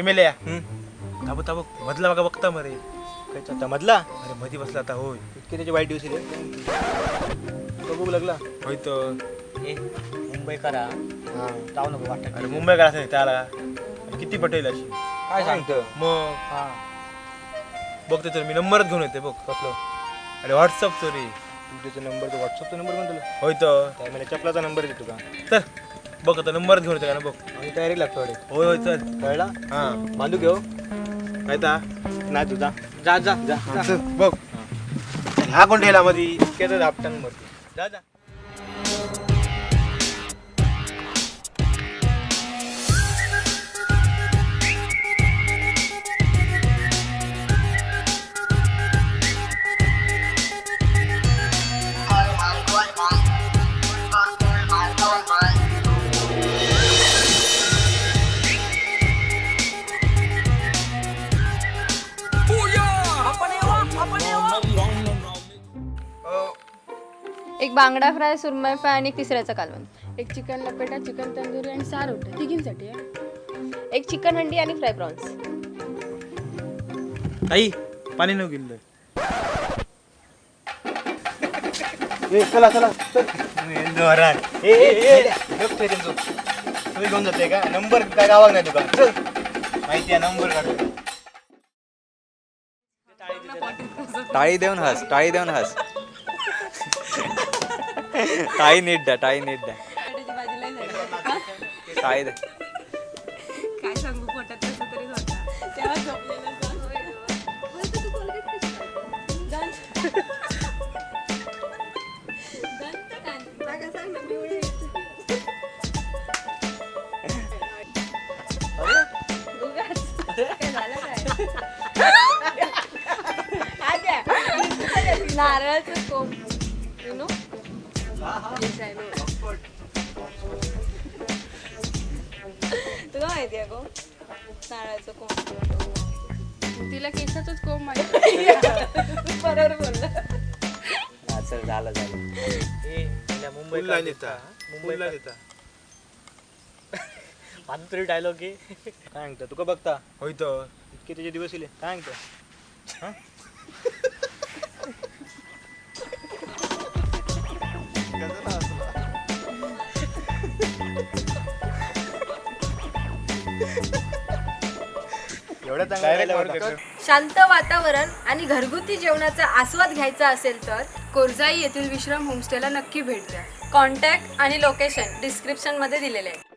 MLA ताबो ताबो मधला बघा बघता मरे कायचा आता मधला अरे मधी बसला आता होय इतके त्याचे वाईट दिवस बघू लागला होय तर ए मुंबई करा हा जाऊ नको वाटत अरे मुंबई करा असं त्याला अरे किती पटेल अशी काय सांगतो मग हा बघते तर मी नंबरच घेऊन येते बघ कसलं अरे व्हॉट्सअप रे तुझ्याचा नंबर तो व्हॉट्सअपचा नंबर पण तुला होय तर काय मला चपलाचा नंबर देतो का तर बघ आता नंबरच घेऊन येते का ना बघ आणि तयारी लागतो अडे होय होय चल कळला हा बांधू घेऊ काय ता नाही तुझा जा जा जा चल, बघ हा कोण ठेला मधी इतक्याच आपटान मरतो जा जा एक बांगडा फ्राय, सुरमई फ्राय आणि एक तिसऱ्याचा कालवण. एक चिकन लपेटा, चिकन तंदुरी आणि 6 रोट्या तिघींसाठी आहे. एक चिकन हंडी आणि फ्राय प्रॉन्स. ताई पाणी न गेलं चला चला तुम्ही घेऊन जाते का नंबर काय गावाक नाही तुका चल माहिती आहे नंबर काढतो टाळी देऊन हस टाळी देऊन हस टाळी नीट द्या टाळी नीट द्या टाळी द्या काय सांगू पोटात कसं तरी होता तेव्हा झोपलेलं नारळाचं कोंब यु नो तुला माहिती आहे कोंब नारळाचं कोंब तिला केसाचंच कोंब माहिती बरोबर बोललं. हा, चल झालं झालं मुंबईला नेता मुंबईला नेता माझं तरी डायलॉग आहे काय सांगतो तुका बघता होय तर इतके त्याचे दिवस येले काय सांगतो एवढ्या चांगला शांत वातावरण आणि घरगुती जेवणाचा आस्वाद घ्यायचा असेल तर कोरजाई येथील विश्राम होमस्टेला नक्की भेट द्या. कॉन्टॅक्ट आणि लोकेशन डिस्क्रिप्शनमध्ये दिलेले आहे.